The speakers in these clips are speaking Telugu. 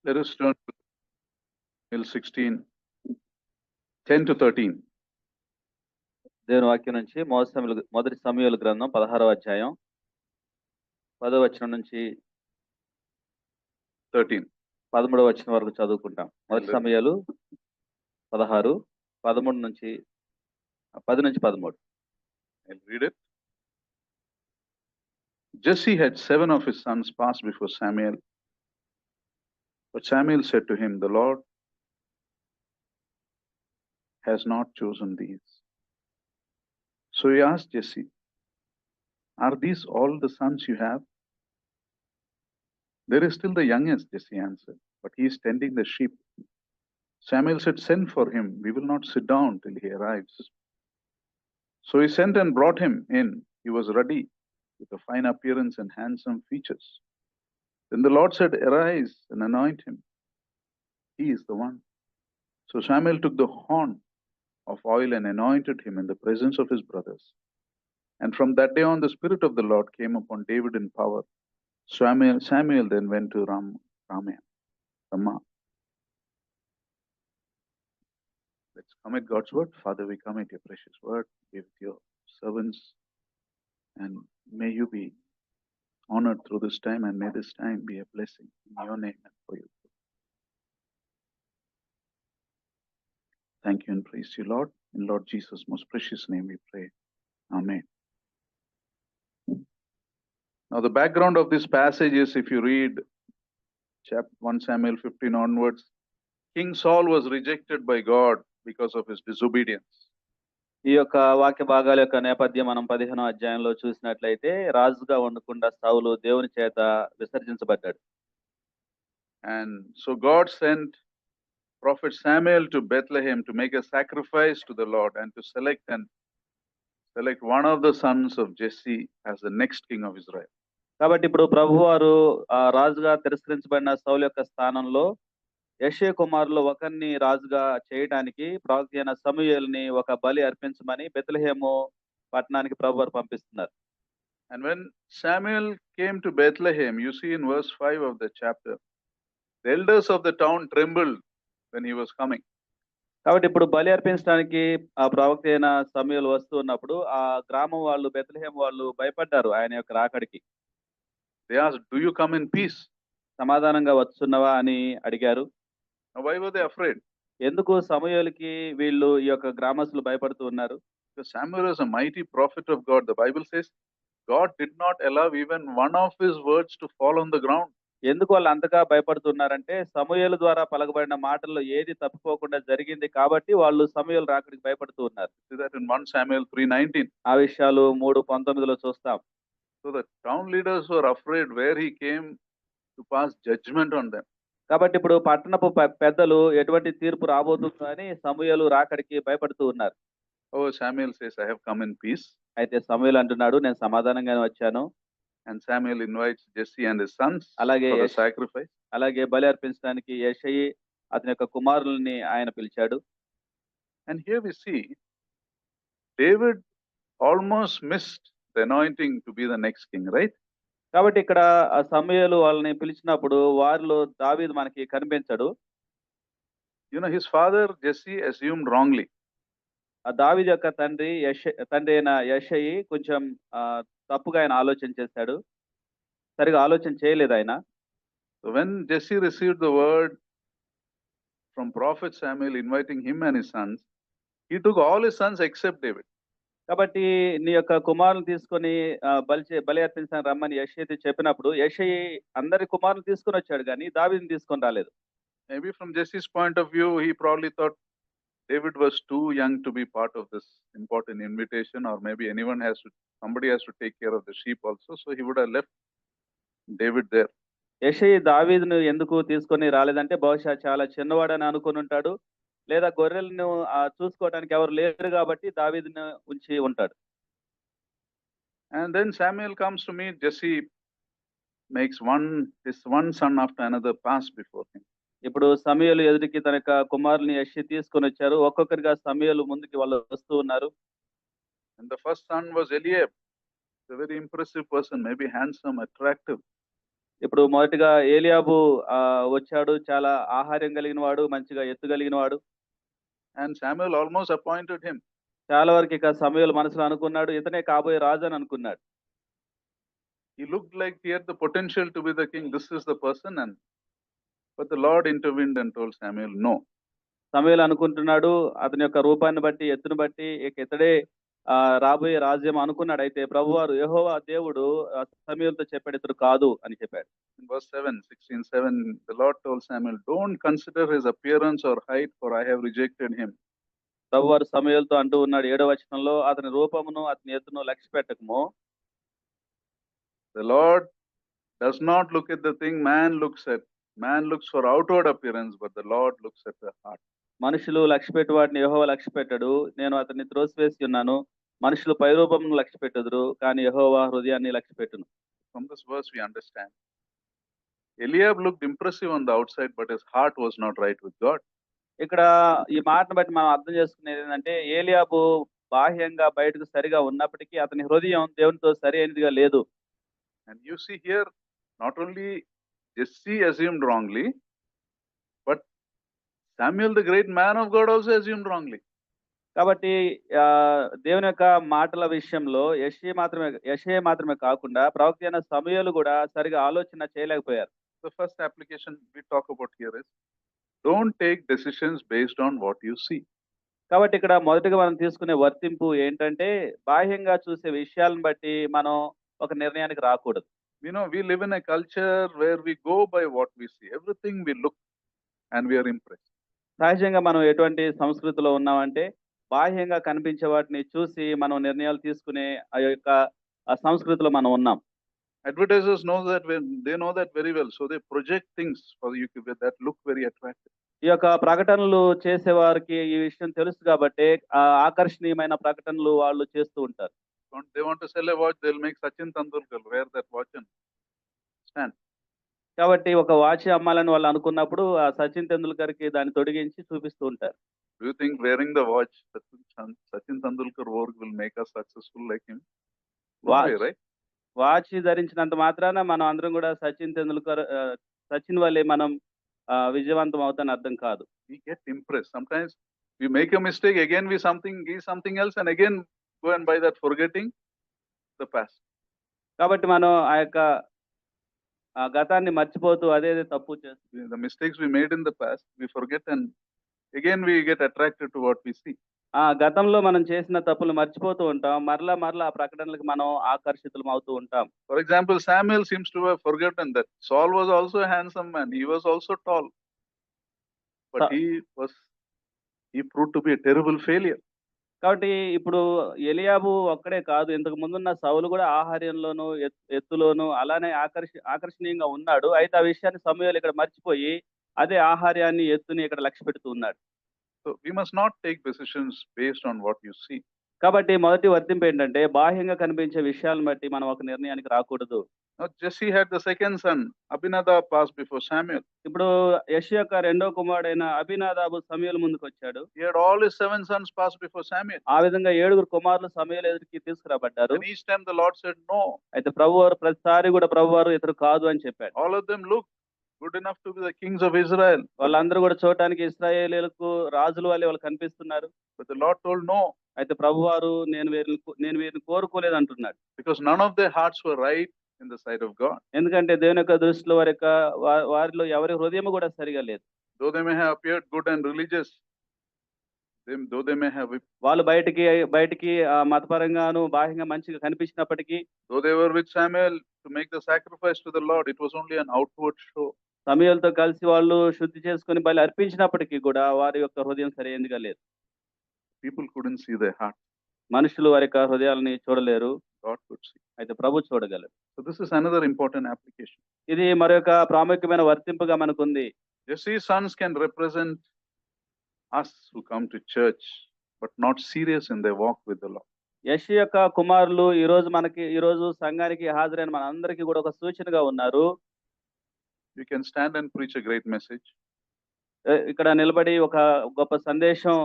Let us turn to Samuel 16, 10 to 13. దేవుని వాక్యం నుంచి మొదటి సమూయేలు గ్రంథం 16వ అధ్యాయం 10వ వచనం నుంచి 13వ వచనం వరకు చదువుకుంటాం. మొదటి సమూయేలు 16, 13 నుంచి 10 నుంచి 13. I'll read it. Jesse had 7 of his sons pass before Samuel. But Samuel said to him, "The Lord has not chosen these." So he asked Jesse, "Are these all the sons you have?" "There is still the youngest," Jesse answered, "but he is tending the sheep." Samuel said, "Send for him. We will not sit down till he arrives." So he sent and brought him in. He was ruddy, with a fine appearance and handsome features. Then the Lord said, "Arise and anoint him. He is the one." So Samuel took the horn of oil and anointed him in the presence of his brothers. And from that day on, the Spirit of the Lord came upon David in power. Samuel then went to Ramah. Let's commit God's word. Father, we commit your precious word. Give your servants, and may you be honored through this time, and may this time be a blessing in your name and for you. Thank you and praise you, Lord. In Lord Jesus' most precious name we pray. Amen. Now, the background of this passage is, if you read chapter 1 Samuel 15 onwards, King Saul was rejected by God because of his disobedience. ఈ యొక్క వాక్య భాగాల యొక్క నేపథ్యం మనం 15వ అధ్యాయంలో చూసినట్లయితే, రాజుగా ఉండకుండా సౌలు దేవుని చేత విసర్జించబడ్డాడు. And so God sent prophet Samuel to Bethlehem to make a sacrifice to the Lord and to select one of the sons of Jesse as the next king of Israel. కాబట్టి ఇప్పుడు ప్రభువారు రాజుగా తిరస్కరించబడిన సౌలు యొక్క స్థానంలో యెషయా కుమారులు ఒకరిని రాజుగా చేయడానికి ప్రవక్త అయిన సమూయేలుని ఒక బలి అర్పించమని బెత్లెహేము పట్టణానికి ప్రభువారు పంపిస్తున్నారు. And when Samuel came to Bethlehem, you see in verse 5 of the chapter, the elders of the town trembled when he was coming. కాబట్టి ఇప్పుడు బలి అర్పించడానికి ఆ ప్రవక్త అయిన సమూయేలు వస్తున్నప్పుడు ఆ గ్రామం వాళ్ళు, బెత్లెహేము వాళ్ళు భయపడ్డారు ఆయన యొక్క రాకడికి. They asked, "Do you come in peace?" సమాధానంగా వస్తున్నావా అని అడిగారు. Now, why were they afraid? ఎందుకు సమూయేలుకి వీళ్ళు ఈ యొక్క గ్రామస్తులు భయపడుతూ ఉన్నారు? Because Samuel is a mighty prophet of God. The Bible says God did not allow even one of his words to fall on the ground. ఎందుకు వాళ్ళు అంతగా భయపడుతున్నారంటే, సమూయేలు ద్వారా పలకబడిన మాటల్లో ఏది తప్పిపోకుండా జరిగింది కాబట్టి వాళ్ళు సమూయేలు రాకడికి భయపడుతూ ఉన్నారు. See that in 1 Samuel 3:19. ఆ విషయాలు 3:19లో చూస్తాం. So the town leaders were afraid where he came to pass judgment on them. కాబట్టి ఇప్పుడు పట్టణపు పెద్దలు ఎటువంటి తీర్పు రాబోతుందో అని సమూయేలు రాకడికి భయపడుతూ ఉన్నారు. Oh, Samuel says, "I have come in peace." అయితే సమూయేలు అంటున్నాడు, నేను సమాధానంగానే వచ్చాను. And Samuel invites Jesse and his sons for the sacrifice. అలాగే బలి అర్పించడానికి యెషయి అతని యొక్క కుమారుల్ని ఆయన పిలిచాడు. And here we see David almost missed the anointing to be the next king, right? కాబట్టి ఇక్కడ ఆ సమూయేలు వాళ్ళని పిలిచినప్పుడు వారిలో దావీదు మనకి కనిపించడు. You know, his father Jesse assumed wrongly. ఆ దావీదు యొక్క తండ్రి అయిన యెషయి కొంచెం తప్పుగా ఆయన ఆలోచన చేశాడు. సరిగా ఆలోచన చేయలేదు ఆయన. So when Jesse received the word from prophet Samuel inviting him and his sons, he took all his sons except David. కాబట్టి నీ యొక్క కుమారులు తీసుకొని బలి అర్పించడానికి రమ్మని యెషయి చెప్పినప్పుడు యెషయి అందరి కుమారులు తీసుకొని వచ్చాడు, కానీ దావీదుని తీసుకొని రాలేదు. Maybe from Jesse's point of view, he probably thought David was too young to be part of this important invitation, or maybe somebody has to take care of the sheep also, so he would have left David there. యెషయి దావీదును ఎందుకు తీసుకొని రాలేదంటే, బహుశా చాలా చిన్నవాడని అనుకుని ఉంటాడు, లేదా గొర్రెలను చూసుకోవడానికి ఎవరు లేరు కాబట్టి దావీదును ఉంచి ఉంటాడు. And then Samuel comes to meet Jesse, makes his one son after another pass before him. ఇప్పుడు సమూయేలు ఎదుటికి తన యొక్క కుమారుని యెషయి తీసుకొని వచ్చారు. ఒక్కొక్కరిగా సమూయేలు ముందుకి వాళ్ళు వస్తూ ఉన్నారు. And the first son was Eliab, a very impressive person, maybe handsome, attractive. ఇప్పుడు మొదటిగా ఏలియాబు వచ్చాడు. చాలా ఆహార్యం కలిగిన వాడు, మంచిగా ఎత్తు కలిగిన వాడు. And Samuel almost appointed him. చాలా వరకు ఇక సమూయేలు మనసులో అనుకున్నాడు, ఇతనే కాబోయే రాజు అని అనుకున్నాడు. He looked like he had the potential to be the king. This is the person, but the Lord intervened and told Samuel, no. సమూయేలు అనుకుంటున్నాడు, అతని యొక్క రూపాన్ని బట్టి, ఎత్తును బట్టి ఇక ఇతడే రాబోయే రాజ్యం అనుకున్నాడు. అయితే ప్రభువారు యెహోవా దేవుడు సమూయేలుతో చెప్పాడు, ఇతడు కాదు అని చెప్పాడు. In verse 16:7, the Lord told Samuel, don't consider his appearance or height, for I have rejected him. ప్రభువారు సమూయేలుతో అంటూ ఉన్నాడు 7వ వచనంలో, అతని రూపమును అతని ఎత్తును లక్ష్య పెట్టకము. The Lord does not look at the thing man looks at. Man looks for outward appearance, but the Lord looks at the heart. మనుషులు లక్ష్య పెట్టు వాటిని యెహోవా లక్ష్య పెట్టడు. నేను అతన్ని త్రోసివేసి ఉన్నాను. మనుషులు పై రూపమును లక్ష్య పెట్టుదురు, కానీ యెహోవా హృదయాన్ని లక్ష్య పెట్టును. From this verse we understand Eliab looked impressive on the outside, but his heart was not right with God. ఇక్కడ ఈ మాటను బట్టి మనం అర్థం చేసుకునేది ఏంటంటే, ఏలియాబు బాహ్యంగా బయటకు సరిగా ఉన్నప్పటికీ అతని హృదయం దేవునితో సరి అయినదిగా లేదు. And you see here, not only Jesse assumed wrongly, but Samuel, the great man of God, also assumed wrongly. కాబట్టి దేవుని యొక్క మాటల విషయంలో యెషయా మాత్రమే కాకుండా ప్రవక్త అయిన సమూయేలు కూడా సరిగా ఆలోచన చేయలేకపోయారు. The first application we talk about here is, don't take decisions based on what you see. కాబట్టి ఇక్కడ మొదటిగా మనం తీసుకునే వర్తింపు ఏంటంటే, బాహ్యంగా చూసే విషయాలను బట్టి మనం ఒక నిర్ణయానికి రాకూడదు. You know, we live in a culture where we go by what we see. Everything we look and we are impressed. సహజంగా మనం ఎటువంటి సంస్కృతిలో ఉన్నామంటే, బాహ్యంగా కనిపించే వాటిని చూసి మనం నిర్ణయాలు తీసుకునే ఆ యొక్క సంస్కృతిలో మనం ఉన్నాం. Advertisers know that they know that very well, so they project things for you that look very attractive. ఈ యొక్క ప్రకటనలు చేసేవారికి ఈ విషయం తెలుసు కాబట్టి ఆకర్షణీయమైన ప్రకటనలు వాళ్ళు చేస్తూ ఉంటారు. They want to sell a watch, they'll make Sachin Tendulkar wear that watch and stand. కాబట్టి ఒక వాచ్ అమ్మాలని వాళ్ళు అనుకున్నప్పుడు ఆ సచిన్ తెందుల్కర్ కి దాన్ని తొడిగించి చూపిస్తూ ఉంటారు. Do you think wearing the watch Sachin Tendulkar wore will make us successful like him? No way, right? Watch ధరించినంత మాత్రాన మనం అందరం కూడా సచిన్ వల్లే మనం విజయవంతం అవుతాని అర్థం కాదు. We get impressed. Sometimes we make a mistake, again we something else, and again go and buy that, forgetting the past. కాబట్టి మనం ఆ యొక్క గతాన్ని మర్చిపోతూ అదే తప్పు చేస్తాం. The mistakes we made in the past, we forget, and again we get attracted to what we see. గతంలో మనం చేసిన తప్పులు మర్చిపోతూ ఉంటాం. మరలా ఆ ప్రకటనలకు మనం ఆకర్షితులం అవుతూ ఉంటాం. For example, Samuel seems to have forgotten that Saul was also a handsome man. He was also tall. But he proved to be a terrible failure. కాబట్టి ఇప్పుడు ఎలియాబు ఒక్కడే కాదు, ఇంతకు ముందున్న సౌలు కూడా ఆహార్యంలోను ఎత్తులోను అలానే ఆకర్షణీయంగా ఉన్నాడు. అయితే ఆ విషయాన్ని సమూయేలు ఇక్కడ మర్చిపోయి అదే ఆహార్యాన్ని ఎత్తుని ఇక్కడ లక్ష్య పెడుతూ ఉన్నాడు. So we must not take decisions based on what you see. కాబట్టి మొదటి వర్తింపు ఏంటంటే, బాహ్యంగా కనిపించే విషయాలను బట్టి మనం ఒక నిర్ణయానికి రాకూడదు. Now Jesse had the second son, Abinadab, passed before Samuel. ఇప్పుడు యెషయా యొక్క రెండో కుమారుడైన అబీనాదాబు సమూయేలు ముందుకు వచ్చాడు. He had all his 7 sons passed before Samuel. ఆ విధంగా 7 కుమారులు సమూయేలు ఎదురుకి తీసుకురాబడ్డారు. And each time the Lord said no. అయితే ప్రభువారు ప్రతిసారి కూడా ప్రభువారు ఇతడు కాదు అని చెప్పాడు. All of them look good enough to be the kings of Israel. వాళ్ళందరూ కూడా చూడటానికి ఇశ్రాయేలీయులకు రాజుల వల్లే వాళ్ళు కనిపిస్తున్నారు. But the Lord told no. అయితే ప్రభువారు నేను వీరిని కోరుకోలేదు అంటున్నాడు. Because none of their hearts were right in the sight of God. ఎందుకంటే దేవుని యొక్క దృష్టిలో వారిలో ఎవరి హృదయం కూడా సరిగా లేదు. Though they may have appeared good and religious, though they may have, వాళ్ళు బయటికి మతపరంగాను బాహ్యంగా మంచిగా కనిపించినప్పటికీ, though they were with Samuel to make the sacrifice to the Lord, it was only an outward show. సమూయేలుతో కలిసి వాళ్ళు శుద్ధి చేసుకుని బలి అర్పించినప్పటికీ కూడా వారి యొక్క హృదయం సరైనదిగా లేదు. People couldn't see their heart. మనుషులు వారి యొక్క హృదయాలని చూడలేరు. God could see. అయితే ప్రభు చూడగలరు. So this is another important application. ఇది మరొక ప్రాముఖ్యమైన వర్తింపుగా మనకుంది. Jesse's sons can represent us who come to church but not serious in their walk with the Lord. యెషయా యొక్క కుమారులు ఈ రోజు సంఘానికి హాజరైన మనందరికీ కూడా ఒక సూచనగా ఉన్నారు. You can stand and preach a great message. ఇక్కడ నిలబడి ఒక గొప్ప సందేశం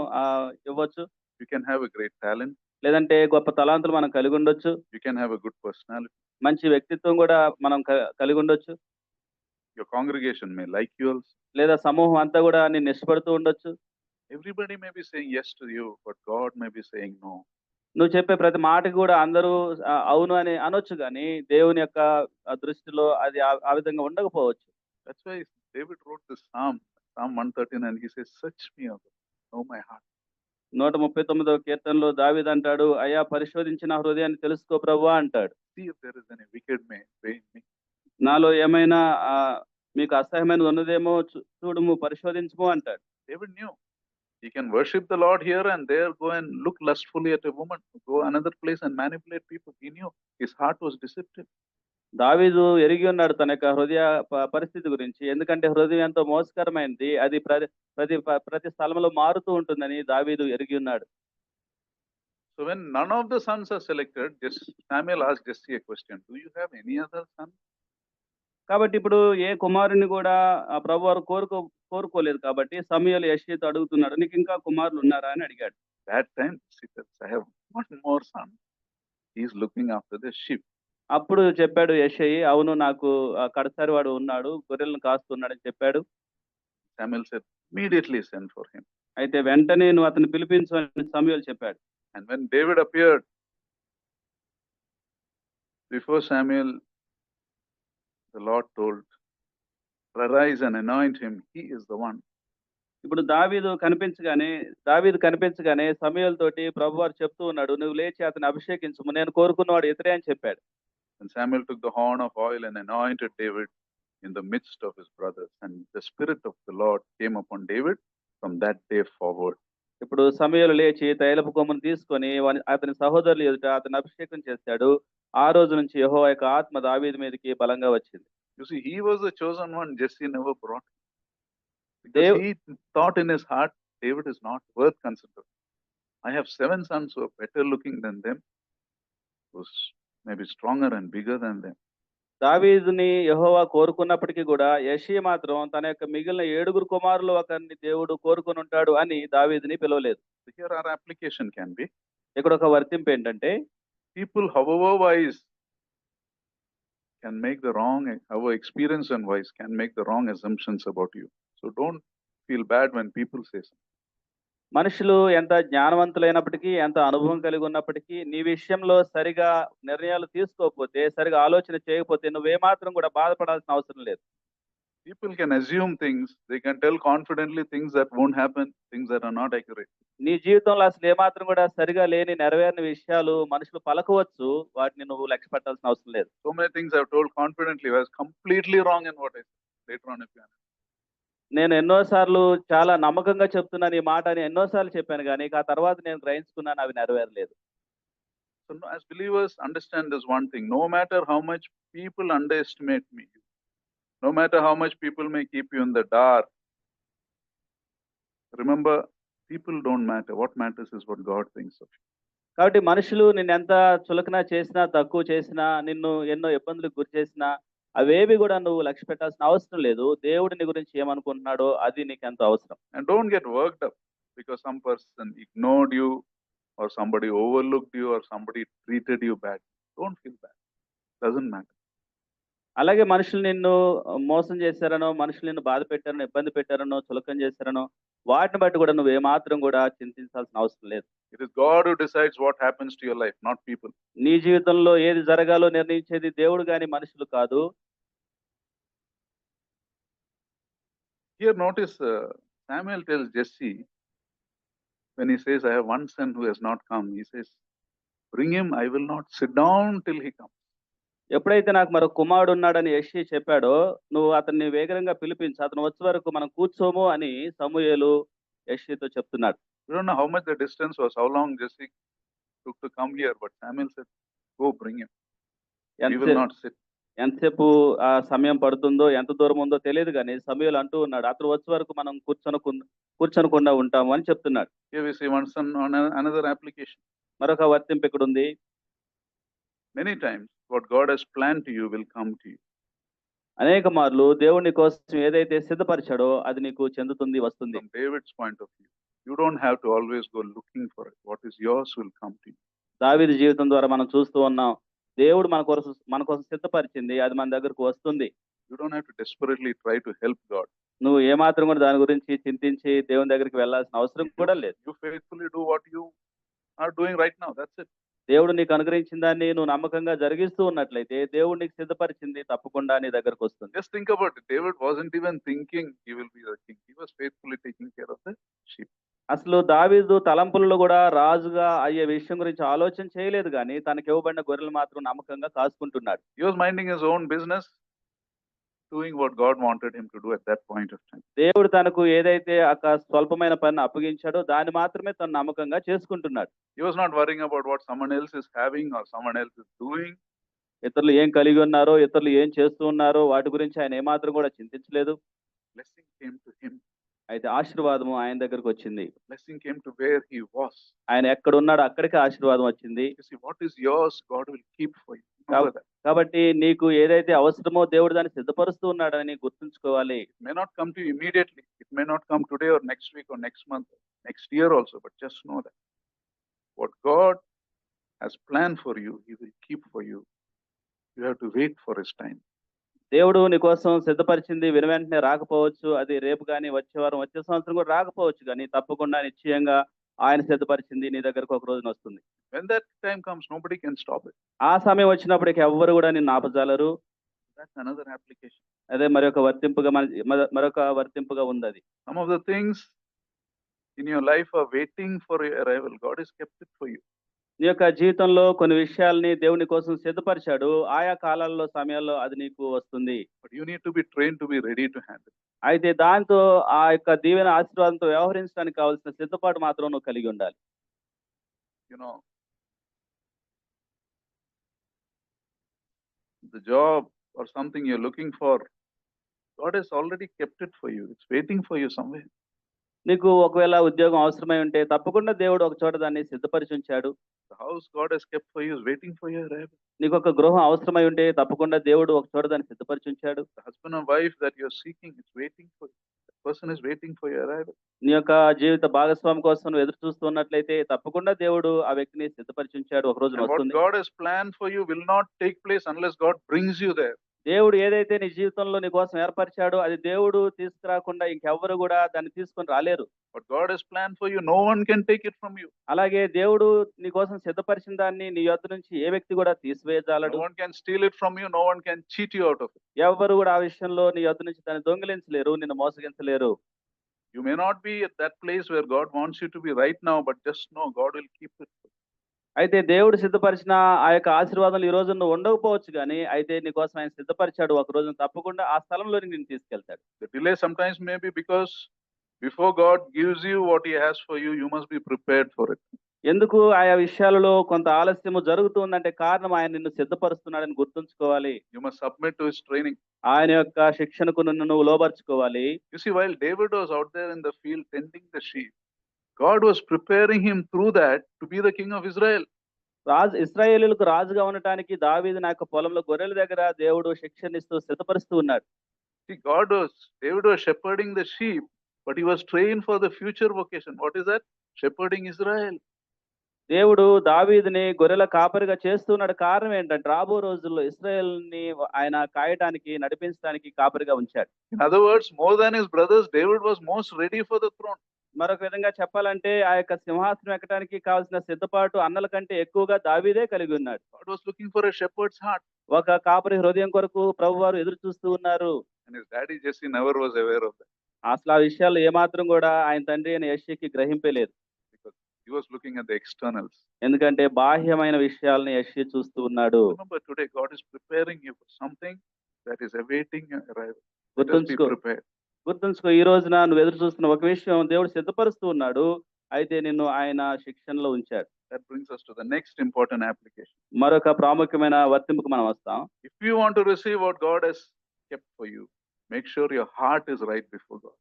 ఇవ్వచ్చు. You can have a great talent. లేదంటే గొప్ప తలాంతులు మనం కలిగి ఉండొచ్చు. You can have a good personality. మంచి వ్యక్తిత్వం కూడా మనం కలిగి ఉండొచ్చు. Your congregation may like you also. లేదా సమూహం అంతా కూడా నిన్ను ఇష్టపడుతూ ఉండొచ్చు. Everybody may be saying yes to you, but God may be saying no. నువ్వు చెప్పే ప్రతి మాటకి కూడా అందరూ అవును అని అనొచ్చు గానీ, దేవుని యొక్క దృష్టిలో అది ఆ విధంగా ఉండకపోవచ్చు. That's why David wrote this Psalm 139, he says, "Search me, O God, know my heart." 139వ కీర్తనలో దావీదు అంటాడు, అయ్యా పరిశోధించి నా హృదయాన్ని తెలుసుకో ప్రభువా అంటాడు. See if there is any wicked way in me. నాలో ఏమైనా మీకు అసహ్యమైనది ఉన్నదేమో చూడుము, పరిశోధించుము అంటాడు. David knew he can worship the Lord here and there, go and look lustfully at a woman, go another place and manipulate people. He knew his heart was deceptive. దావీదు ఎరిగి ఉన్నాడు తన యొక్క హృదయ పరిస్థితి గురించి. ఎందుకంటే హృదయం ఎంతో మోసకరమైనది. అది ప్రతి స్థలంలో మారుతూ ఉంటుందని దావీదు ఎరిగి ఉన్నాడు. So when none of the sons are selected, Samuel asked Jesse a question, "Do you have any other son?" కాబట్టి ఇప్పుడు ఏ కుమారుని కూడా ప్రభువారు కోరుకోలేదు కాబట్టి సమూయేలు యెష్షయితో అడుగుతున్నాడు, నీకు ఇంకా కుమారులు ఉన్నారా అని అడిగాడు. That time he says, "I have one more son. He is looking after the sheep." అప్పుడు చెప్పాడు యెష్షయి, అవును నాకు కడసారి వాడు ఉన్నాడు, గొర్రెలను కాస్తున్నాడని చెప్పాడు. Samuel said, "Immediately send for him." అయితే వెంటనే నువ్వు అతన్ని పిలిపించు అని సమూయేలు చెప్పాడు. And when David appeared before Samuel, the Lord told, "Arise and anoint him. He is the one." ఇప్పుడు దావీదు కనిపించగానే సమూయేలు తోటి ప్రభువారు చెప్తూ ఉన్నాడు, నువ్వు లేచి అతన్ని అభిషేకించుము, నేను కోరుకున్నవాడు ఇతడే అని చెప్పాడు. And Samuel took the horn of oil and anointed David in the midst of his brothers. And the Spirit of the Lord came upon David from that day forward. ఇప్పుడు సమూయేలు లేచి తైలపు కొమ్మును తీసుకొని అతని సహోదరులు ఎదుట అతన్ని అభిషేకం చేశాడు. ఆ రోజు నుంచి యెహోవా యొక్క ఆత్మ దావీదు మీదకి బలంగా వచ్చింది. You see, he was the chosen one. Jesse never brought. Because he thought in his heart, David is not worth considering. I have 7 sons who are better looking than them, who's maybe stronger and bigger than them. దావీదుని యెహోవా కోరుకున్నప్పటికీ కూడా యెష్షయి మాత్రం తన యొక్క మిగిలిన 7 కుమారులు ఒకరిని దేవుడు కోరుకొని ఉంటాడు అని దావీదుని పిలవలేదు. Here our application can be, ఇక్కడ ఒక వర్తింపు ఏంటంటే, people however wise can make the wrong, however experienced and wise can make the wrong assumptions about you. So don't feel bad when people say something. మనుషులు ఎంత జ్ఞానవంతులైనప్పటికీ, ఎంత అనుభవం కలిగి ఉన్నప్పటికీ, నీ విషయంలో సరిగా నిర్ణయాలు తీసుకోకపోతే, సరిగా ఆలోచన చేయకపోతే నువ్వేమాత్రం కూడా బాధపడాల్సిన అవసరం లేదు. People can assume things, they can tell confidently things that won't happen, things that are not accurate. నీ జీవితంలో అసలు ఏమాత్రం కూడా సరిగా లేని నెరవేరని విషయాలు మనుషులు పలకవచ్చు, వాటిని నువ్వు లక్ష్య పెట్టాల్సిన అవసరం లేదు. So many things I've told confidently, I was completely wrong in what I said. Later on, if you understand. నేను ఎన్నోసార్లు చాలా నమ్మకంగా చెప్తున్నాను ఈ మాట అని ఎన్నోసార్లు చెప్పాను కానీ ఆ తర్వాత నేను గ్రహించుకున్నాను అవి నెరవేరలేదు. So as believers, understand this one thing: no matter how much people underestimate me, no matter how much people may keep you in the dark, remember, people don't matter. What matters is what God thinks of you. కాబట్టి మనుషులు నిన్ను ఎంత చులకన చేసినా, తక్కువ చేసినా, నిన్ను ఎన్నో ఇబ్బందులకు గురి చేసినా అవేవి కూడా నువ్వు లక్ష్య పెట్టాల్సిన అవసరం లేదు. దేవుడు నీ గురించి ఏమనుకుంటున్నాడో అది నీకు ఎంతో అవసరం. And don't get worked up because some person ignored you or somebody overlooked you or somebody treated you bad. Don't feel bad. Doesn't matter. అలాగే మనుషులు నిన్ను మోసం చేశారనో, మనుషులు నిన్ను బాధ పెట్టారనో, ఇబ్బంది పెట్టారనో, చులకన చేశారనో వాటిని బట్టి కూడా నువ్వు ఏమాత్రం కూడా చింతించాల్సిన అవసరం లేదు. It is God who decides what happens to your life, not people. నీ జీవితంలో ఏది జరగాలో నిర్ణయించేది దేవుడు గాని మనుషులు కాదు. Here notice Samuel tells Jesse, when he says, "I have one son who has not come," he says, "Bring him, I will not sit down till he comes." ఎప్పుడైతే నాకు మరో కుమారుడు ఉన్నాడని యెష్షయి చెప్పాడో, నువ్వు అతన్ని వేగంగా పిలిపించు, అతను వచ్చే వరకు మనం కూర్చోము అని సమూయేలు యెష్షయితో చెప్తున్నాడు. We don't know how much the distance was, how long Jesse took to come here, but Samuel said, "Go bring him. We will not sit." ఎంతసేపు ఆ సమయం పడుతుందో, ఎంత దూరం ఉందో తెలియదు కానీ సమూయేలు అంటూ ఉన్నాడు, అతను వచ్చే వరకు మనం కూర్చొనకుండా ఉంటాము అని చెప్తున్నాడు. Here we see another application. మరొక వర్తింపు ఇక్కడ ఉంది. Many times what God has planned to you will come to you. అనేక మార్లు దేవుని కోసం ఏదైతే సిద్ధపరిచాడో అది నీకు చెందుతుంది, వస్తుంది. From David's point of view, you don't have to always go looking for it. What is yours will come to you. దావీదు జీవితం ద్వారా మనం చూస్తూ ఉన్నాం, దేవుడు మన కోసం సిద్ధపరిచింది, అది మన దగ్గరకు వస్తుంది. You don't have to desperately try to help God. నువ్వు ఏమాత్రం కూడా దాని గురించి చింతించి దేవుని దగ్గరికి వెళ్ళాల్సిన అవసరం కూడా లేదు. You faithfully do what you are doing right now. That's it. దేవుడు నీకు అనుగ్రహించిన దాన్ని నువ్వు నమ్మకంగా జరిగిస్తూ ఉన్నట్లయితే దేవుడు నీకు సిద్ధపరిచింది తప్పకుండా నీ దగ్గరకు వస్తుంది. Just think about it. David wasn't even thinking he will be the king. He was faithfully taking care of the sheep. అసలు దావీదు తలంపులలో కూడా రాజుగా అయ్యే విషయం గురించి ఆలోచన చేయలేదు కానీ తనకి ఇవ్వబడిన గొర్రెలు మాత్రం నమ్మకంగా కాసుకుంటున్నాడు. He was minding his own business, doing what God wanted him to do at that point of time. దేవుడు తనకు ఏదైతే స్వల్పమైన పని అప్పగించాడో దాన్ని మాత్రమే తను నమ్మకంగా చేసుకుంటున్నాడు. He was not worrying about what someone else is having or someone else is doing. ఇతరులు ఏం కలిగి ఉన్నారో, ఇతరులు ఏం చేస్తూ ఉన్నారో వాటి గురించి ఆయన ఏమాత్రం కూడా చింతించలేదు. Blessing came to him. అయితే ఆశీర్వాదము ఆయన దగ్గరకు వచ్చింది. Blessing came to where he was. ఆయన ఎక్కడ ఉన్నాడో అక్కడికి ఆశీర్వాదం వచ్చింది. You see, what is yours, God will keep for you. Remember that. కాబట్టి నీకు ఏదైతే అవసరమో దేవుడు దాన్ని సిద్ధపరుస్తూ ఉన్నాడని గుర్తుంచుకోవాలి. It may not come to you immediately. It may not come today or next week or next month, next year also, but just know that what God has planned for you, he will keep for you. You have to wait for his time. దేవుడు నీ కోసం సిద్ధపరిచింది వెను వెంటనే రాకపోవచ్చు. అది రేపు కానీ వచ్చే వారం వచ్చే సంవత్సరం కూడా రాకపోవచ్చు కానీ తప్పకుండా నిశ్చయంగా ఆయన సిద్ధపరిచింది నీ దగ్గరకు ఒక రోజున వస్తుంది. When that time comes, nobody can stop it. ఆ సమయం వచ్చినప్పటికి ఎవ్వరు కూడా నిన్ను ఆపజాలరు. That's another application. అదే మరొక వర్తింపుగా ఉంది అది. Some of the things in your life are waiting for your arrival. God has kept it for you. నీ యొక్క జీవితంలో కొన్ని విషయాల్ని దేవుని కోసం సిద్ధపరిచాడు. ఆయా కాలాల్లో సమయాల్లో అది నీకు వస్తుంది. But you need to be trained to be ready to handle. అయితే దాంతో ఆ యొక్క దీవెన ఆశీర్వాదంతో వ్యవహరించడానికి కావాల్సిన సిద్ధపాటు మాత్రం నువ్వు కలిగి ఉండాలి. You know, the job or something you're looking for, God has already kept it for you. It's waiting for you somewhere. నీకు ఒకవేళ ఉద్యోగం అవసరమై ఉంటే తప్పకుండా దేవుడు ఒక చోట దాన్ని సిద్ధపరిచి ఉంచాడు. The house God has kept for you is waiting for your arrival. నీకు ఒక గృహం అవసరమై ఉంటే తప్పకుండా దేవుడు ఒక చోట దాన్ని సిద్ధపరిచి ఉంచాడు. The husband and wife that you're seeking is waiting for you. That person is waiting for your arrival. నీ యొక్క జీవిత భాగస్వామి కోసం నువ్వు ఎదురు చూస్తున్నట్లయితే తప్పకుండా దేవుడు ఆ వ్యక్తిని సిద్ధపరిచి ఉంచాడు. ఒక రోజు And what వస్తుంది. God has planned for you will not take place unless God brings you there. దేవుడు ఏదైతే నీ జీవితంలో నీ కోసం ఏర్పరిచాడో అది దేవుడు తీసుకురాకుండా ఇంకెవ్వరు కూడా దాన్ని తీసుకొని రాలేరు. What God has planned for you, no one can take it from you. అలాగే దేవుడు నీ కోసం సిద్ధపరిచిన దాన్ని నీ యొద్ద నుంచి ఏ వ్యక్తి కూడా తీసివేయజాలడు. No one can steal it from you. No one can cheat you out of it. ఎవ్వరు కూడా ఆ విషయంలో నీ యొద్ద నుంచి దాన్ని దొంగిలించలేరు, నిన్ను మోసగించలేరు. You may not be at that place where God wants you to be right now, but just know God will keep it. అయితే దేవుడు సిద్ధపరిచిన ఆ యొక్క ఆశీర్వాదాలు ఈ రోజు నువ్వు ఉండకపోవచ్చు కానీ అయితే నీ కోసం ఆయన సిద్ధపరిచాడు. ఒక రోజు తప్పకుండా ఆ స్థలంలోకి నిన్ను తీసుకెళ్తాడు. The delay sometimes may be because before God gives you what he has for you, you must be prepared for it. ఎందుకు ఆయా విషయాలలో కొంత ఆలస్యము జరుగుతుందంటే కారణం ఆయన నిన్ను సిద్ధపరుస్తున్నాడని గుర్తుంచుకోవాలి. You must submit to his training. ఆయన యొక్క శిక్షణకు నువ్వు లోబర్చుకోవాలి. You see, while David was out there in the field tending the sheep, God was preparing him through that to be the king of Israel. ఇశ్రాయేలీయులకు రాజుగా ఉండటానికి దావీదు నా యొక్క పొలంలో గొర్రెల దగ్గర దేవుడు శిక్షణిస్తూ సిద్ధపరుస్తూ ఉన్నాడు. See, David was shepherding the sheep, but he was trained for the future vocation. What is that? Shepherding Israel. దేవుడు దావీదుని గొర్రెల కాపరిగా చేస్తున్నాడు. కారణం ఏంటంటే రాబో రోజుల్లో ఇశ్రాయేలుని ఆయన కాయటానికి నడిపించడానికి కాపరిగా ఉంచాడు. In other words, more than his brothers, David was most ready for the throne. మరొక విధంగా చెప్పాలంటే ఆ యొక్క సింహాసనం ఎక్కడానికి కావాల్సిన సిద్ధపాటు అన్నల కంటే ఎక్కువగా దావీదే కలిగి ఉన్నాడు. God was looking for a shepherd's heart. ఒక కాపరి హృదయం కొరకు ప్రభువారు ఎదురు చూస్తూ ఉన్నారు. And his daddy Jesse never was aware of that. అసలు ఆ విషయాలు ఏమాత్రం కూడా ఆయన తండ్రి అయిన యెష్షయికి గ్రహింపలేదు. Because he was looking at the externals. ఎందుకంటే బాహ్యమైన విషయాలను యెష్షయి చూస్తూ ఉన్నాడు. Remember, today God is preparing you for something that is awaiting your arrival. Let us be prepared. గుర్తుంచుకో, ఈ రోజున నువ్వు ఎదురు చూస్తున్న ఒక విషయం దేవుడు సిద్ధపరుస్తూ ఉన్నాడు. అయితే నిన్ను ఆయన శిక్షణలో ఉంచాడు. That brings us to the next important application. మరొక ప్రాముఖ్యమైన వర్తింపుకు మనం వస్తాం. If you want to receive what God has kept for you, make sure your heart is right before God.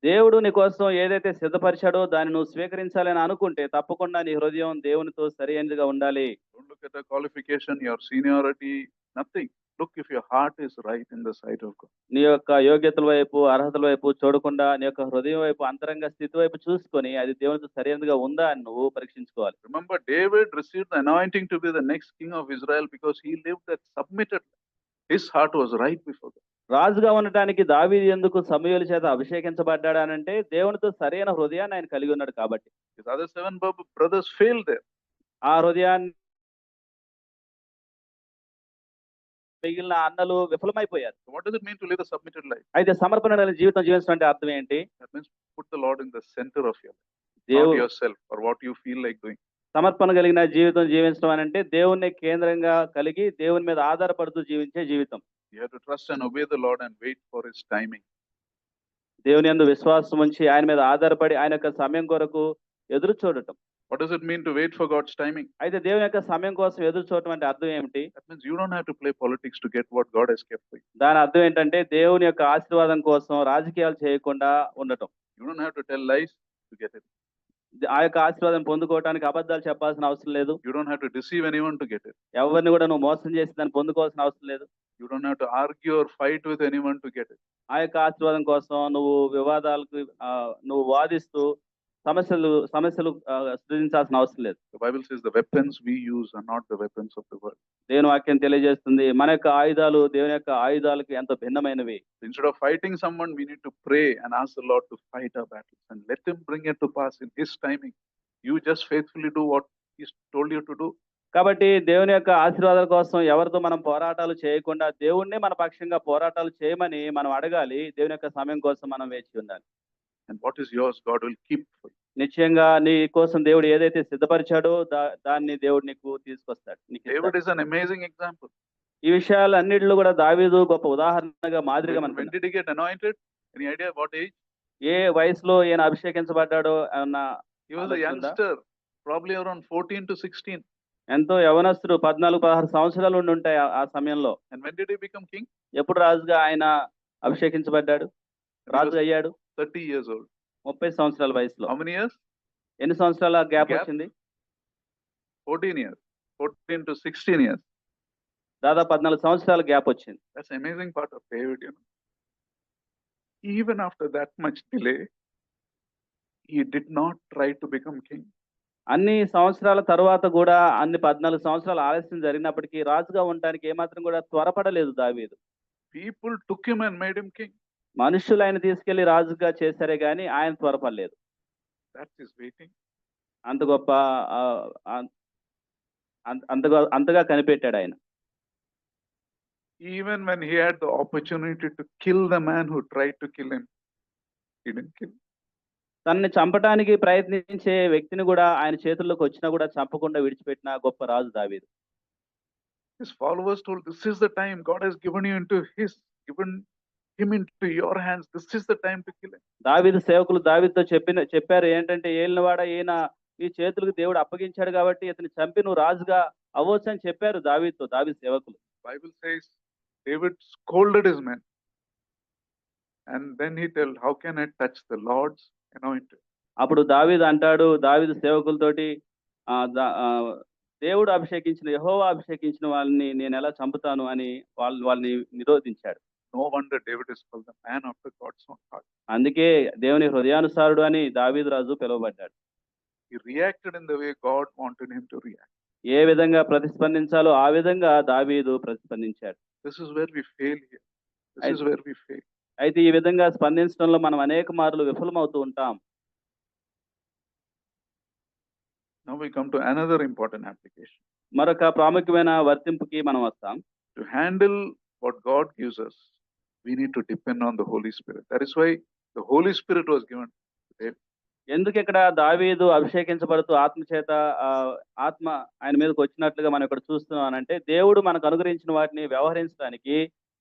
దేవుడు నీ కోసం ఏదైతే సిద్ధపరిచాడో దాన్ని నువ్వు స్వీకరించాలని అనుకుంటే తప్పకుండా నీ హృదయం దేవునితో సరైనదిగా ఉండాలి. Don't look at the qualification, your seniority, nothing. Look if your heart is right in the sight of God. నీ యొక్క యోగ్యతల వైపు, అర్హతల వైపు చూడకుండా నీ యొక్క హృదయం వైపు, అంతరంగ స్థితి వైపు చూసుకొని అది దేవునితో సరైనదిగా ఉందా అని నువ్వు పరీక్షించుకోవాలి. Remember, David received the anointing to be the next king of Israel because he lived that submitted. His heart was right before God. రాజుగా ఉండటానికి దావీదు ఎందుకు సమూయేలు చేత అభిషేకించబడ్డాడు అనంటే దేవునితో సరైన హృదయాన్ని ఆయన కలిగి ఉన్నాడు కాబట్టి. His other seven brothers failed there. ఆ హృదయాన్ని మిగిలిన అన్నలు విఫలమైపోయారు. So what does it mean to live a submitted life? అయితే సమర్పణ లేని జీవితం జీవించడం అంటే అర్థం ఏంటి? That means put the Lord in the center of your life, not దేవుడు yourself or what you feel like doing. సమర్పణ కలిగిన జీవితం జీవించడం అనంటే దేవుణ్ణి కేంద్రంగా కలిగి దేవుని మీద ఆధారపడుతూ జీవించే జీవితం. You have to trust and obey the Lord and wait for His timing. దేవుని యందు విశ్వాసం ఉంచి ఆయన మీద ఆధారపడి ఆయన యొక్క సమయం కొరకు ఎదురు చూడటం. What does it mean to wait for God's timing? అయితే దేవుని యొక్క సమయం కోసం ఎదురు చూడటం అంటే అర్థం ఏమిటి? That means you don't have to play politics to get what God has kept for you. దాని అర్థం ఏంటంటే దేవుని యొక్క ఆశీర్వాదం కోసం రాజకీయాలు చేయకుండా ఉండటం. You don't have to tell lies to get it. ఆ యొక్క ఆశీర్వాదం పొందుకోవడానికి అబద్ధాలు చెప్పాల్సిన అవసరం లేదు. You don't have to deceive anyone to get it. ఎవరిని కూడా నువ్వు మోసం చేసి దాన్ని పొందుకోవాల్సిన అవసరం లేదు. You don't have to argue or fight with anyone to get it. ఆ యొక్క ఆశీర్వాదం కోసం నువ్వు వివాదాలకు నువ్వు వాదిస్తూ సమస్యలు సృజించాల్సిన అవసరం లేదు. The Bible says the weapons we use are not the weapons of the world. దేవుని వాక్యం తెలియజేస్తుంది మన యొక్క ఆయుధాలు దేవుని యొక్క ఆయుధాలకు ఎంతో భిన్నమైనవి. Instead of fighting someone, we need to pray and ask the Lord to fight our battles and let Him bring it to pass in His timing. You just faithfully do what He's told you to do. కాబట్టి దేవుని యొక్క ఆశీర్వాదాల కోసం ఎవరితో మనం పోరాటాలు చేయకుండా దేవుణ్ణి మన పక్షంగా పోరాటాలు చేయమని మనం అడగాలి. దేవుని యొక్క సమయం కోసం మనం వేచి ఉండాలి. And what is yours, God will keep for you. నిశ్చయంగా నీ కోసం దేవుడు ఏదైతే సిద్ధపరిచాడో దాన్ని దేవుడు నీకు తీసుకొస్తాడు. David is an amazing example. ఈ విషయాలన్నిటిలో కూడా దావీదు గొప్ప ఉదాహరణగా మాదిరిగా When మనకు. did he get anointed? Any idea what age? ఏ వయసులో ఈయన అభిషేకించబడ్డాడో అన్న He was a youngster, probably around 14 to 16. ఎంతో యవనస్తుడు 14-16 సంవత్సరాలు ఉండి ఉంటాయి ఆ సమయంలో. And when did he become king? ఎప్పుడు రాజుగా ఆయన అభిషేకించబడ్డాడు, రాజు అయ్యాడు? 30 years old. 30 సంవత్సరాల వయసులో. How many years? ఎన్ని సంవత్సరాల గ్యాప్ Gap? వచ్చింది? 14 years. 14 to 16 years. దాదాపు 14 సంవత్సరాల గ్యాప్ వచ్చింది. That's the amazing part of David, you know. Even after that much delay, he did not try to become king. అన్ని సంవత్సరాల తర్వాత కూడా అన్ని 14 సంవత్సరాల ఆలస్యం జరిగినప్పటికీ రాజుగా ఉండడానికి ఏమాత్రం కూడా త్వరపడలేదు దావీదు. People took him and made him king. మనుషులు ఆయన తీసుకెళ్లి రాజుగా చేశారే గాని ఆయన త్వరపడలేదు. That's his waiting. అంత గొప్ప అంతగా కనిపెట్టాడు ఆయన. Even when he had the opportunity to kill the man who tried to kill him, he didn't kill. తనని చంపడానికి ప్రయత్నించే వ్యక్తిని కూడా ఆయన చేతుల్లోకి వచ్చినా కూడా చంపకుండా విడిచిపెట్టిన గొప్ప రాజు దావీదు. His followers told, "This is the time God has given given him into your hands. This is the time to kill him." దావీదు సేవకులు దావీదుతో చెప్పారు ఏంటంటే, ఏలినవాడ ఈయన ఈ చేతులకు దేవుడు అప్పగించాడు కాబట్టి ఇతని చంపి నువ్వు రాజుగా అవ్వచ్చు అని చెప్పారు దావీదుతో, దావీదు సేవకులు. Bible says David scolded his men, and then he told, "How can I touch the Lord's anointed?" అప్పుడు దావీదు అంటాడు దావీదు సేవకులతోటి, దేవుడు అభిషేకించిన యెహోవా అభిషేకించిన వాళ్ళని నేను ఎలా చంపుతాను అని వాళ్ళని నిరోధించాడు. No wonder David is called the man after God's own heart. అందుకే దేవుని హృదయానుసారుడు అని దావీదు రాజు పిలువబడ్డాడు. He reacted in the way God wanted him to react. ఏ విధంగా ప్రతిస్పందించాలో ఆ విధంగా దావీదు ప్రతిస్పందించాడు. This is where we fail here. This is where we fail. అయితే ఈ విధంగా స్పందించడంలో మనం అనేక మార్లు విఫలమవుతూ ఉంటాం. Now we come to another important application. మరొక ప్రాముఖ్యమైన వర్తింపుకి మనం వస్తాం. To handle what God gives us, we need to depend on the Holy Spirit. That is why the Holy Spirit was given to David. ఎందుకు ఇక్కడ దావీదు అభిషేకించబడుతూ ఆత్మ ఆయన మీదకి వచ్చినట్లుగా మనం ఇక్కడ చూస్తున్నానంటే, దేవుడు మనకు అనుగ్రహించిన వాటిని వ్యవహరించడానికి,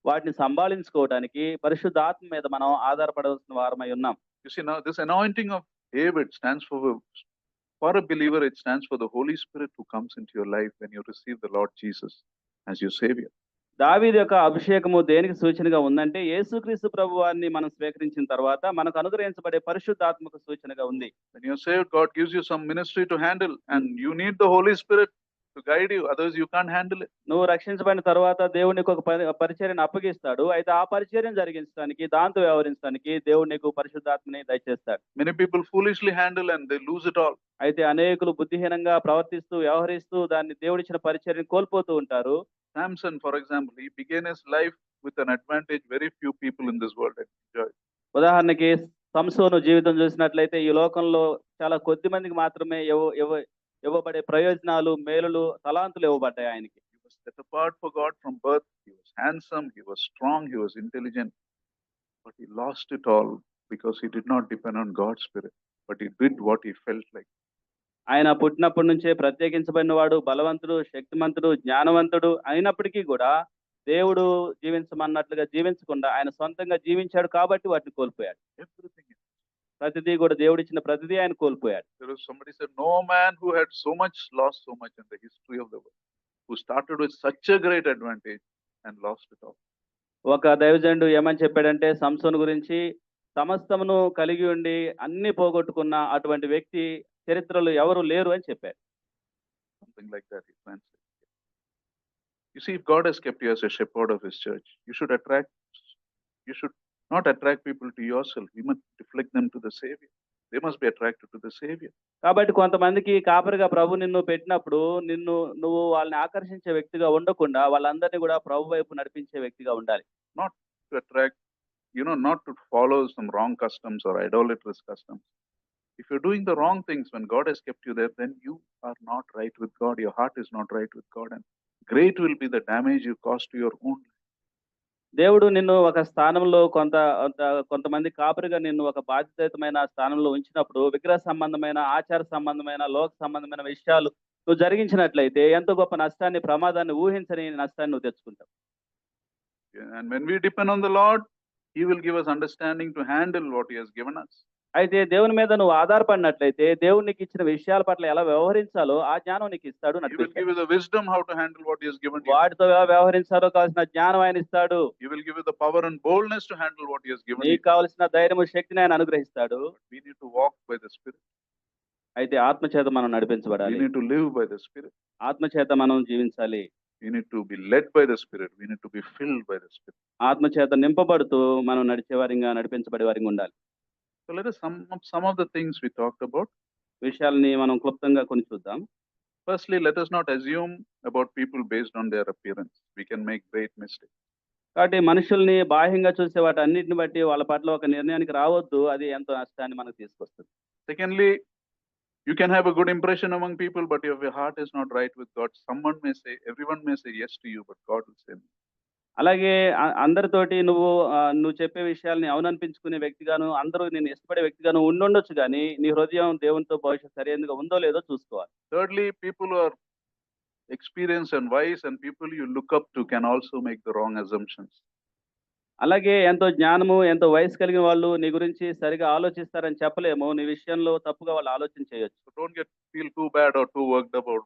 వాటిని సంభాళించుకోవడానికి పరిశుద్ధ ఆత్మ మీద మనం ఆధారపడాల్సిన వారమై ఉన్నాం. You see, now this anointing of David stands for a believer, it stands for the Holy Spirit who comes into your life when you receive the Lord Jesus as your Savior. దావీదు యొక్క అభిషేకము దేనికి సూచనగా ఉందంటే, యేసుక్రీస్తు ప్రభువారిని మనం స్వీకరించిన తర్వాత మనకు అనుగ్రహించబడే పరిశుద్ధాత్మక సూచనగా ఉంది. When you're saved, God gives you some ministry to handle, and you need the Holy Spirit to guide you, otherwise you can't handle it. నువ్వు రక్షించబడిన తర్వాత దేవుడు నీకు ఒక పరిచర్యను అప్పగిస్తాడు. అయితే ఆ పరిచర్యను జరిగించడానికి, దాంతో వ్యవహరించడానికి దేవుడు నీకు పరిశుద్ధాత్మని దయచేస్తాడు. Many people foolishly handle and they lose it all. అయితే అనేకులు బుద్ధిహీనంగా ప్రవర్తిస్తూ వ్యవహరిస్తూ దాన్ని దేవుడిచ్చిన పరిచర్యను కోల్పోతూ ఉంటారు. Samson, for example, he began his life with an advantage very few people in this world enjoy. ఉదాహరణకి సంసోను జీవితం చూసినట్లయితే ఈ లోకంలో చాలా కొద్ది మందికి మాత్రమే ఇవ్వబడే ప్రయోజనాలు, మేలులు, తలాంతులు ఇవ్వబడ్డాయి ఆయనకి. He was set apart for God from birth. He was handsome, he was strong, he was intelligent, but he lost it all because he did not depend on God's spirit, but he did what he felt like. ఆయన పుట్టినప్పటి నుంచే ప్రత్యేకించబడిన వాడు, బలవంతుడు, శక్తిమంతుడు, జ్ఞానవంతుడు అయినప్పటికీ కూడా దేవుడు జీవించమన్నట్లుగా జీవించకుండా ఆయన సొంతంగా జీవించాడు కాబట్టి వాటిని కోల్పోయాడు. Everything. ప్రతిదీ కూడా దేవుడిచ్చిన ప్రతిదీ ఆయన కోల్పోయాడు. There was somebody said, no man who had so much lost so much in the history of the world, who started with such a great advantage and lost it all. ఒక దైవజనుడు ఏమని చెప్పాడంటే సంసోను గురించి, సమస్తమును కలిగి ఉండి అన్ని పోగొట్టుకున్న అటువంటి వ్యక్తి చరిత్రలో ఎవరు లేరు అని చెప్పాడు. Something like that he translated. You see, if God has kept you as a shepherd of his church, you should not attract people to yourself. You must deflect them to the Savior. They must be attracted to the Savior. కాబట్టి కొంతమందికి కాపరిగా ప్రభు నిన్ను పెట్టినప్పుడు నువ్వు వాళ్ళని ఆకర్షించే వ్యక్తిగా ఉండకుండా వాళ్ళందరినీ కూడా ప్రభు వైపు నడిపించే వ్యక్తిగా ఉండాలి. Not to attract, not to follow some wrong customs or idolatrous customs. If you're doing the wrong things when God has kept you there, then you are not right with God. Your heart is not right with God, and great will be the damage you cause to your own life. దేవుడు నిన్ను ఒక స్థానంలో కొంతమంది కాపరిగా నిన్ను ఒక బాధ్యతమైన స్థానంలో ఉంచినప్పుడు విగ్రహ సంబంధమైన, ఆచార సంబంధమైన, లోక సంబంధమైన విషయాలు నువ్వు జరిగించినట్లయితే ఎంతో గొప్ప నష్టాన్ని, ప్రమాదాన్ని, ఊహించని నష్టాన్ని నువ్వు తెచ్చుకుంటావు. And when we depend on the Lord, he will give us understanding to handle what he has given us. అయితే దేవుని మీద నువ్వు ఆధారపడినట్లయితే దేవుడు నీకు ఇచ్చిన విషయాల పట్ల ఎలా వ్యవహరించాలో ఆ జ్ఞానం నీకు ఇస్తాడు. He will give you the wisdom how to handle what he has given you. వాటితో ఎలా వ్యవహరించాలో కావాల్సిన జ్ఞానం ఆయన ఇస్తాడు. He will give you the power and boldness to handle what he has given you. నీకు కావాల్సిన ధైర్యము, శక్తిని ఆయన అనుగ్రహిస్తాడు. We need to walk by the Spirit. అయితే ఆత్మచేత మనం నడిపించబడాలి. We need to live by the Spirit. ఆత్మచేత మనం జీవించాలి. We need to be led by the Spirit. We need to be filled by the Spirit. ఆత్మచేత నింపబడుతూ మనం నడిచేవారిగా, నడిపించబడే వారిగా ఉండాలి. So let us some of the things we talked about. విషయాల్ని మనం క్లుప్తంగా కొన్ని చూద్దాం. Firstly, let us not assume about people based on their appearance. We can make great mistakes. కాబట్టి మనుషుల్ని బాహ్యంగా చూసే వాటి అన్నిటిని బట్టి వాళ్ళ పట్ల ఒక నిర్ణయానికి రావద్దు. అది ఎంతో నష్టాన్ని మనకు తీసుకొస్తుంది. Secondly, you can have a good impression among people, but if your heart is not right with God, everyone may say yes to you, but God will say no. అలాగే అందరితోటి నువ్వు చెప్పే విషయాల్ని అవుననిపించుకునే వ్యక్తిగాను, అందరూ నేను ఇష్టపడే వ్యక్తిగాను ఉండొచ్చు, కానీ నీ హృదయం దేవునితో భవిష్యత్తు సరైనదిగా ఉందో లేదో చూసుకోవాలి. Thirdly, people who are experienced and wise and people you look up to can also make the wrong assumptions. అలాగే ఎంతో జ్ఞానము, ఎంతో వయసు కలిగిన వాళ్ళు నీ గురించి సరిగా ఆలోచిస్తారని చెప్పలేము. నీ విషయంలో తప్పుగా వాళ్ళు ఆలోచన చేయొచ్చు. So don't feel too bad or too worked about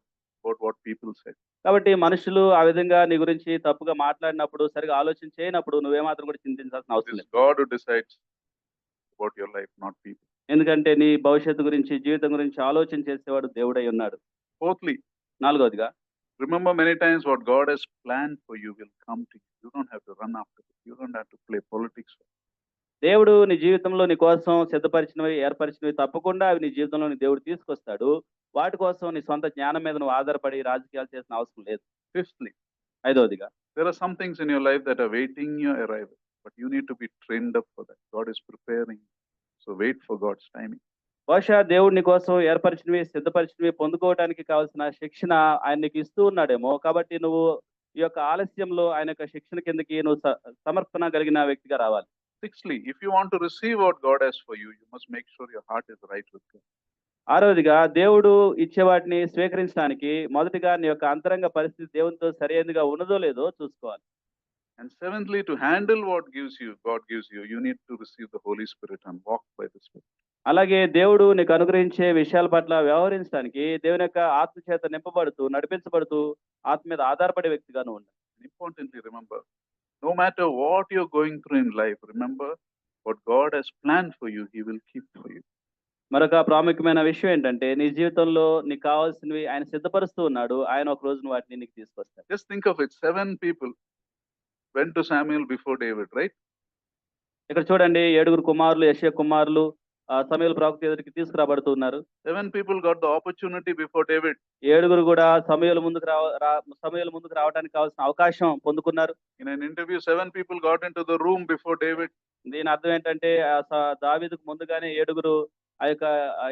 what people say. కాబట్టి మనుషులు ఆ విధంగా నీ గురించి తప్పుగా మాట్లాడినప్పుడు, సరిగా ఆలోచన చేయనప్పుడు నువ్వేమాత్రం కూడా చింతించాల్సిన అవసరం లేదు. God who decides about your life, not people. ఎందుకంటే నీ భవిష్యత్తు గురించి, జీవితం గురించి ఆలోచన చేసేవాడు దేవుడై ఉన్నాడు. Fourthly, నాలుగోదిగా, remember many times what God has planned for you will come to you. You don't have to run after it. You don't have to play politics. దేవుడు నీ జీవితంలో నీ కోసం సిద్ధపరిచినవి, ఏర్పరిచినవి తప్పకుండా అవి నీ జీవితంలో నీ దేవుడు తీసుకొస్తాడు. వాటి కోసం నీ సొంత జ్ఞానం మీద నువ్వు ఆధారపడి రాజకీయాలు చేసిన అవసరం లేదు. Fifthly, ఐదోదిగా, there are some things in your life that are waiting your arrival, but you need to be trained up for that. God is preparing. So wait for God's timing. బహుశా దేవుడు నీ కోసం ఏర్పరిచినవి, సిద్ధపరిచినవి పొందుకోవడానికి కావాల్సిన శిక్షణ ఆయన నీకు ఇస్తూ ఉన్నాడేమో. కాబట్టి నువ్వు ఈ యొక్క ఆలస్యంలో ఆయన యొక్క శిక్షణ కిందకి నువ్వు సమర్పణ కలిగిన వ్యక్తిగా రావాలి. Sixthly, if you want to receive what God has for you, you must make sure your heart is right with God. ఆరోదిగా, దేవుడు ఇచ్చే వాటిని స్వీకరించడానికి మొదటిగా నీ యొక్క అంతరంగ పరిస్థితి దేవునితో సరైనదిగా ఉన్నదో లేదో చూసుకోవాలి. And seventhly, to handle what God gives you, you need to receive the Holy Spirit and walk by the Spirit. అలాగే దేవుడు నీకు అనుగ్రహించే విషయాల పట్ల వ్యవహరించడానికి దేవుని యొక్క ఆత్మ చేత నింపబడుతూ, నడిపించబడుతూ, ఆత్మ మీద ఆధారపడే వ్యక్తిగాను ఉండాలి. Importantly, remember, no matter what you're going through in life, remember what God has planned for you, He will keep for you. మరొక ప్రాముఖ్యమైన విషయం ఏంటంటే, నీ జీవితంలో నీకు కావాల్సినవి ఆయన సిద్ధపరుస్తూ ఉన్నాడు. ఆయన ఒక రోజున వాటిని నీకు తీసుకొస్తాడు. Just think of it. 7 people went to Samuel before David, right? ఇక్కడ చూడండి, 7 కుమారులు, యెషయా కుమారులు సమూయేలు ప్రవక్త ఎదుటికి తీసుకురాబడుతూ ఉన్నారు. 7 people got the opportunity before David. 7 కూడా సమూయేలు ముందుకు రావడానికి కావాల్సిన అవకాశం పొందుకున్నారు. In an interview, 7 people got into the room before David. దీని అర్థం ఏంటంటే దావీదుకు ముందుగానే 7 ఆ యొక్క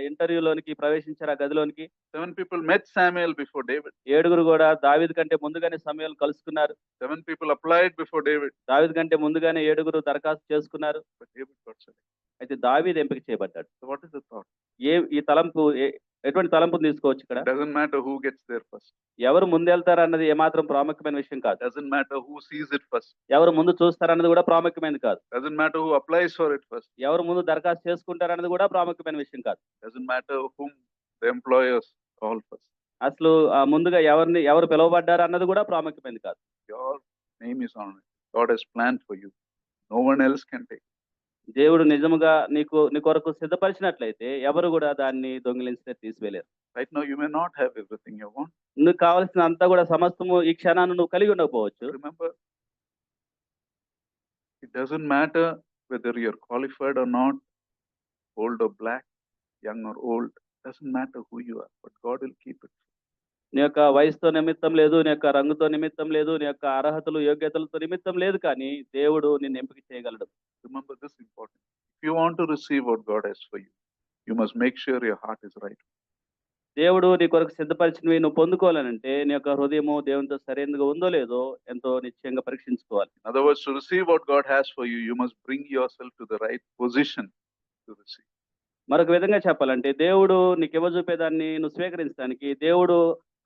ఇంటర్వ్యూలోనికి ప్రవేశించారు, ఆ గదిలోనికి. 7 people met Samuel before David. 7 కూడా దావీదు కంటే ముందుగానే సమూయేలును కలుసుకున్నారు. 7 people applied before David. దావీదు కంటే ముందుగానే 7 దరఖాస్తు చేసుకున్నారు. But David got selected. అయితే దావీదు ఎంపిక చేయబడ్డాడు. So what is the thought? ఈ తలంపు ఎటువంటి తలంపును తీసుకోవచ్చు ఇక్కడ? It doesn't matter who gets there first. ఎవరు ముందెళ్తారన్నది ఏమాత్రం ప్రాముఖ్యమైన విషయం కాదు. Doesn't matter who sees it first. ఎవరు ముందు చూస్తారన్నది కూడా ప్రాముఖ్యమైనది కాదు. Doesn't matter who applies for it first. ఎవరు ముందు దరఖాస్తు చేసుకుంటారన్నది కూడా ప్రాముఖ్యమైన విషయం కాదు. Doesn't matter whom the employers call first. అసలు ముందుగా ఎవరు పిలువబడ్డారు అన్నది కూడా ప్రాముఖ్యమైనది కాదు. Your name is on it. God has planned for you. No one else can take. దేవుడు నిజముగా నీ కొరకు సిద్ధపరిచినట్లయితే ఎవరు కూడా దాన్ని దొంగిలించితే తీసివేయలేరు. Right now you may not have everything you want. నీకు కావాల్సిన అంతా కూడా సమస్తము ఈ క్షణాన్ని నువ్వు కలిగి ఉండకపోవచ్చు. Remember, it doesn't matter whether you're qualified or not, old or black, young or old. Doesn't matter who you are, but God will keep it. నీ యొక్క వయసుతో నిమిత్తం లేదు, నీ యొక్క రంగుతో నిమిత్తం లేదు, నీ యొక్క అర్హతలు యోగ్యతలతో నిమిత్తం లేదు, కానీ దేవుడు నిన్ను ఎంపిక చేయగలడు. Remember this important. If you want to receive what God has for you, you must make sure your heart is right. దేవుడు నీ కొరకు సిద్ధపరిచినవి నువ్వు పొందుకోవాలనంటే నీ యొక్క హృదయము దేవునితో సరైనదిగా ఉందో లేదో ఎంతో నిశ్చయంగా పరీక్షించుకోవాలి. In other words, to receive what God has for you, you must bring yourself to the right position to receive. మరొక విధంగా చెప్పాలంటే దేవుడు నీకు ఇవ్వజూపేదాన్ని నువ్వు స్వీకరించడానికి దేవుడు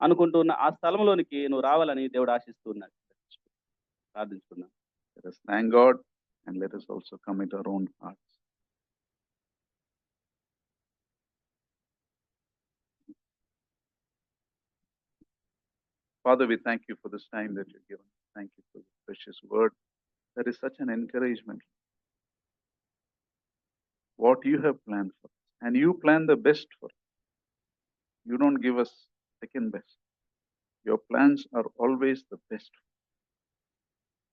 అనుకుంటున్న ఆ స్థలంలోనికి నువ్వు రావాలని దేవుడు ఆశిస్తున్నాడు. ప్రార్థించుకున్నాం. Let us thank God and let us also commit our own hearts. Father, we thank you for this time that you've given. Thank you for the precious word. That is such an encouragement. What you have planned for us, and you plan the best for us. You don't give us second best. Your plans are always the best.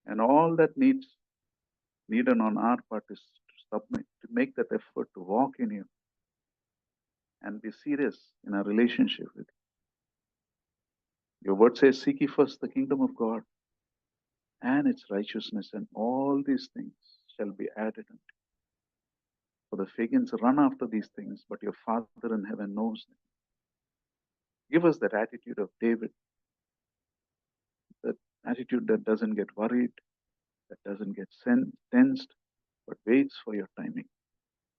And all that needed on our part is to submit, to make that effort to walk in you and be serious in our relationship with you. Your word says, seek ye first the kingdom of God and its righteousness, and all these things shall be added unto you. For the pagans run after these things, but your Father in heaven knows them. Give us that attitude of David, that attitude that doesn't get worried, that doesn't get tensed, but waits for your timing,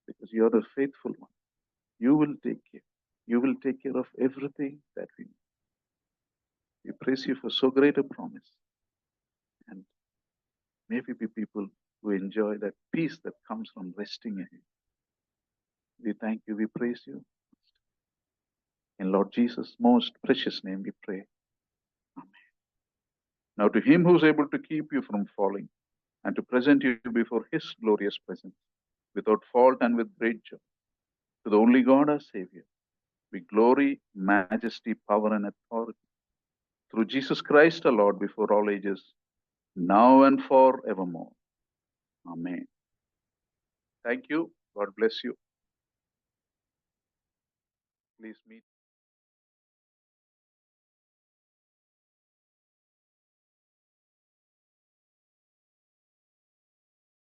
because you're the faithful one. You will take care. You will take care of everything that we need. We praise you for so great a promise, and may we be people who enjoy that peace that comes from resting in you. We thank you, we praise you. In Lord Jesus' most precious name we pray. Amen. Now to him who is able to keep you from falling and to present you before his glorious presence without fault and with great joy, to the only God our Savior, be glory, majesty, power and authority through Jesus Christ our Lord before all ages, now and forevermore. Amen. Thank you. God bless you. Please meet.